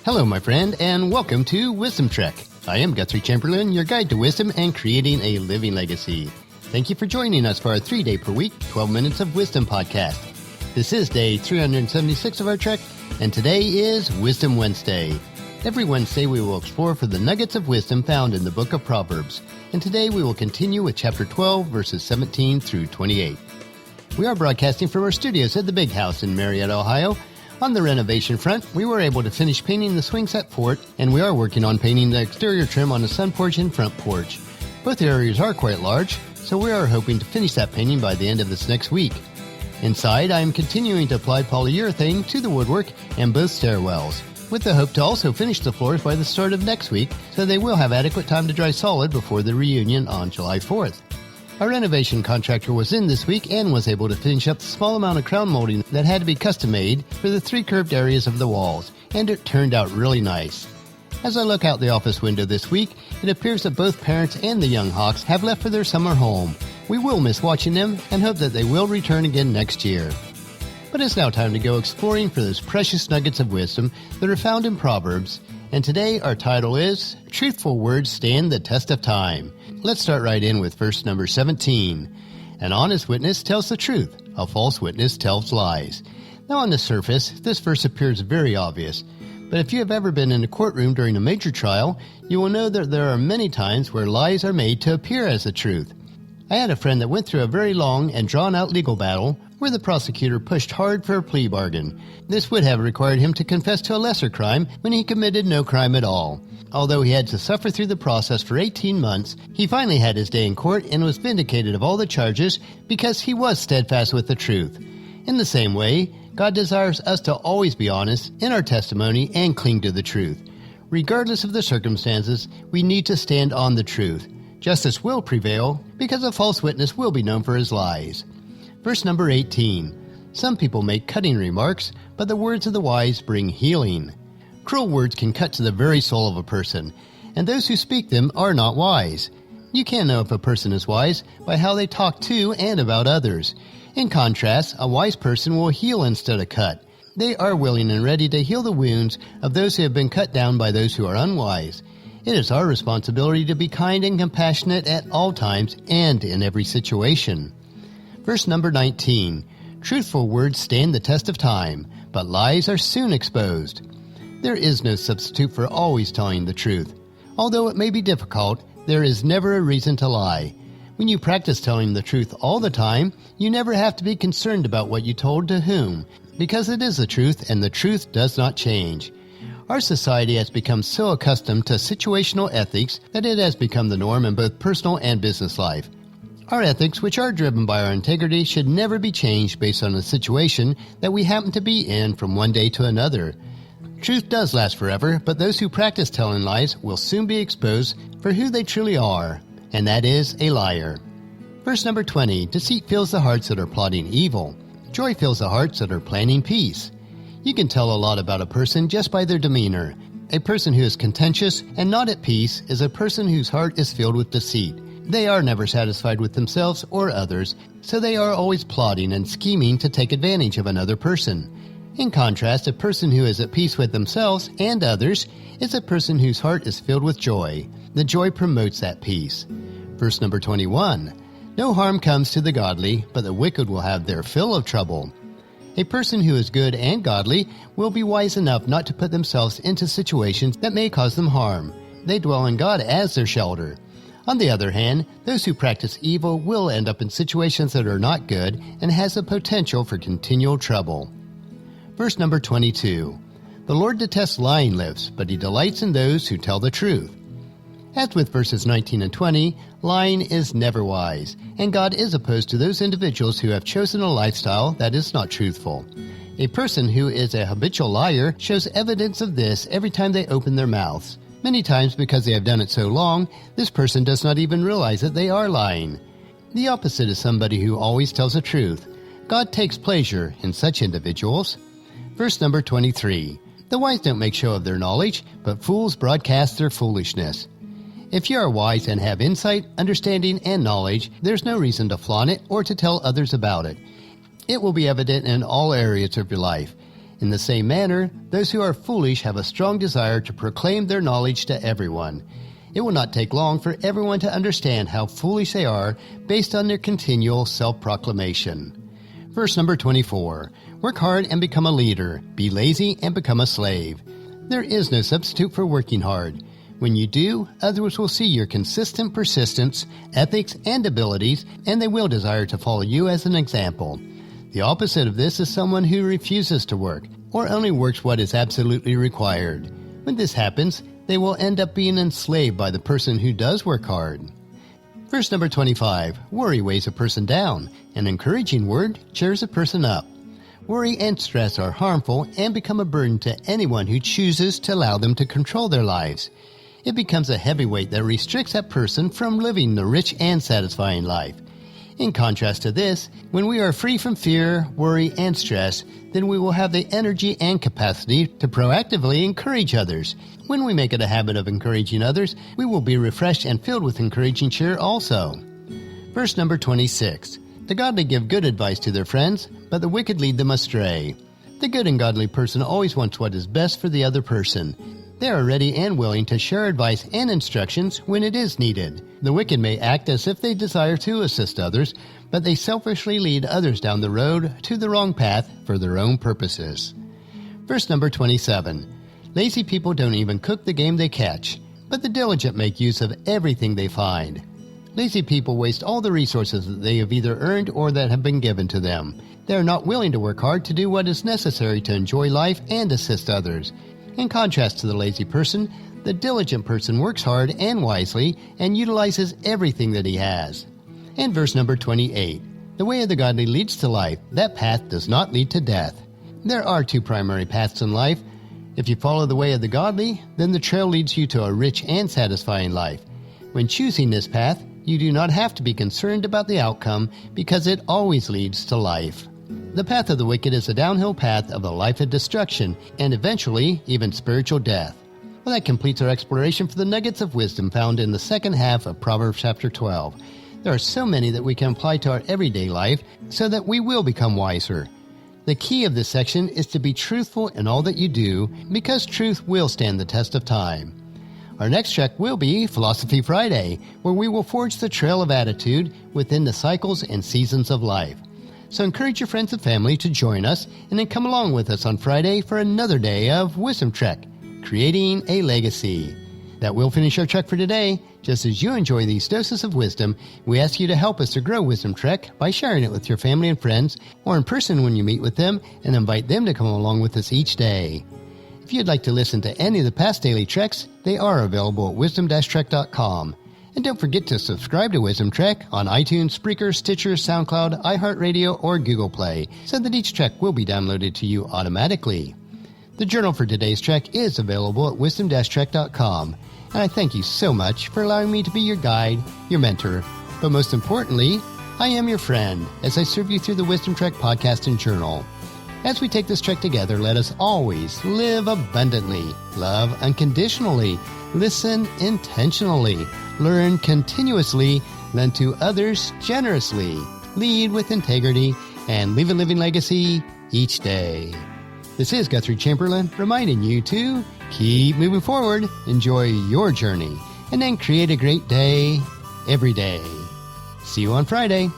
Hello, my friend, and welcome to Wisdom Trek. I am Guthrie Chamberlain, your guide to wisdom and creating a living legacy. Thank you for joining us for our 3-day per week, 12 Minutes of Wisdom podcast. This is day 376 of our trek, and today is Wisdom Wednesday. Every Wednesday we will explore for the nuggets of wisdom found in the book of Proverbs, and today we will continue with chapter 12, verses 17 through 28. We are broadcasting from our studios at the Big House in Marietta, Ohio. On the renovation front, we were able to finish painting the swing set fort, and we are working on painting the exterior trim on the sun porch and front porch. Both areas are quite large, so we are hoping to finish that painting by the end of this next week. Inside, I am continuing to apply polyurethane to the woodwork and both stairwells, with the hope to also finish the floors by the start of next week, so they will have adequate time to dry solid before the reunion on July 4th. Our renovation contractor was in this week and was able to finish up the small amount of crown molding that had to be custom made for the 3 curved areas of the walls, and it turned out really nice. As I look out the office window this week, it appears that both parents and the young Hawks have left for their summer home. We will miss watching them and hope that they will return again next year. But it's now time to go exploring for those precious nuggets of wisdom that are found in Proverbs, and today our title is Truthful Words Stand the Test of Time. Let's start right in with verse number 17. An honest witness tells the truth. A false witness tells lies. Now on the surface, this verse appears very obvious. But if you have ever been in a courtroom during a major trial, you will know that there are many times where lies are made to appear as the truth. I had a friend that went through a very long and drawn-out legal battle where the prosecutor pushed hard for a plea bargain. This would have required him to confess to a lesser crime when he committed no crime at all. Although he had to suffer through the process for 18 months, he finally had his day in court and was vindicated of all the charges because he was steadfast with the truth. In the same way, God desires us to always be honest in our testimony and cling to the truth. Regardless of the circumstances, we need to stand on the truth. Justice will prevail because a false witness will be known for his lies. Verse number 18. Some people make cutting remarks, but the words of the wise bring healing. Cruel words can cut to the very soul of a person, and those who speak them are not wise. You can't know if a person is wise by how they talk to and about others. In contrast, a wise person will heal instead of cut. They are willing and ready to heal the wounds of those who have been cut down by those who are unwise. It is our responsibility to be kind and compassionate at all times and in every situation. Verse number 19. Truthful words stand the test of time, but lies are soon exposed. There is no substitute for always telling the truth. Although it may be difficult, there is never a reason to lie. When you practice telling the truth all the time, you never have to be concerned about what you told to whom, because it is the truth and the truth does not change. Our society has become so accustomed to situational ethics that it has become the norm in both personal and business life. Our ethics, which are driven by our integrity, should never be changed based on the situation that we happen to be in from one day to another. Truth does last forever, but those who practice telling lies will soon be exposed for who they truly are, and that is a liar. Verse number 20. Deceit fills the hearts that are plotting evil. Joy fills the hearts that are planning peace. You can tell a lot about a person just by their demeanor. A person who is contentious and not at peace is a person whose heart is filled with deceit. They are never satisfied with themselves or others, so they are always plotting and scheming to take advantage of another person. In contrast, a person who is at peace with themselves and others is a person whose heart is filled with joy. The joy promotes that peace. Verse number 21. No harm comes to the godly, but the wicked will have their fill of trouble. A person who is good and godly will be wise enough not to put themselves into situations that may cause them harm. They dwell in God as their shelter. On the other hand, those who practice evil will end up in situations that are not good and has the potential for continual trouble. Verse number 22. The Lord detests lying lips, but he delights in those who tell the truth. As with verses 19 and 20, lying is never wise, and God is opposed to those individuals who have chosen a lifestyle that is not truthful. A person who is a habitual liar shows evidence of this every time they open their mouths. Many times, because they have done it so long, this person does not even realize that they are lying. The opposite is somebody who always tells the truth. God takes pleasure in such individuals. Verse number 23. The wise don't make show of their knowledge, but fools broadcast their foolishness. If you are wise and have insight, understanding, and knowledge, there's no reason to flaunt it or to tell others about it. It will be evident in all areas of your life. In the same manner, those who are foolish have a strong desire to proclaim their knowledge to everyone. It will not take long for everyone to understand how foolish they are based on their continual self-proclamation. Verse number 24, work hard and become a leader. Be lazy and become a slave. There is no substitute for working hard. When you do, others will see your consistent persistence, ethics, and abilities, and they will desire to follow you as an example. The opposite of this is someone who refuses to work, or only works what is absolutely required. When this happens, they will end up being enslaved by the person who does work hard. Verse number 25, worry weighs a person down. An encouraging word cheers a person up. Worry and stress are harmful and become a burden to anyone who chooses to allow them to control their lives. It becomes a heavy weight that restricts that person from living the rich and satisfying life. In contrast to this, when we are free from fear, worry, and stress, then we will have the energy and capacity to proactively encourage others. When we make it a habit of encouraging others, we will be refreshed and filled with encouraging cheer also. Verse number 26. The godly give good advice to their friends, but the wicked lead them astray. The good and godly person always wants what is best for the other person. They are ready and willing to share advice and instructions when it is needed. The wicked may act as if they desire to assist others, but they selfishly lead others down the road to the wrong path for their own purposes. Verse number 27. Lazy people don't even cook the game they catch, but the diligent make use of everything they find. Lazy people waste all the resources that they have either earned or that have been given to them. They are not willing to work hard to do what is necessary to enjoy life and assist others. In contrast to the lazy person, the diligent person works hard and wisely and utilizes everything that he has. And verse number 28. The way of the godly leads to life. That path does not lead to death. There are two primary paths in life. If you follow the way of the godly, then the trail leads you to a rich and satisfying life. When choosing this path, you do not have to be concerned about the outcome because it always leads to life. The path of the wicked is a downhill path of a life of destruction and eventually even spiritual death. Well, that completes our exploration for the nuggets of wisdom found in the second half of Proverbs chapter 12. There are so many that we can apply to our everyday life so that we will become wiser. The key of this section is to be truthful in all that you do because truth will stand the test of time. Our next track will be Philosophy Friday, where we will forge the trail of attitude within the cycles and seasons of life. So encourage your friends and family to join us and then come along with us on Friday for another day of Wisdom Trek, Creating a Legacy. That will finish our trek for today. Just as you enjoy these doses of wisdom, we ask you to help us to grow Wisdom Trek by sharing it with your family and friends or in person when you meet with them and invite them to come along with us each day. If you'd like to listen to any of the past daily treks, they are available at wisdom-trek.com. And don't forget to subscribe to Wisdom Trek on iTunes, Spreaker, Stitcher, SoundCloud, iHeartRadio, or Google Play so that each trek will be downloaded to you automatically. The journal for today's trek is available at wisdom-trek.com. And I thank you so much for allowing me to be your guide, your mentor, but most importantly, I am your friend as I serve you through the Wisdom Trek podcast and journal. As we take this trek together, let us always live abundantly, love unconditionally, listen intentionally, learn continuously, lend to others generously, lead with integrity, and leave a living legacy each day. This is Guthrie Chamberlain reminding you to keep moving forward, enjoy your journey, and then create a great day every day. See you on Friday.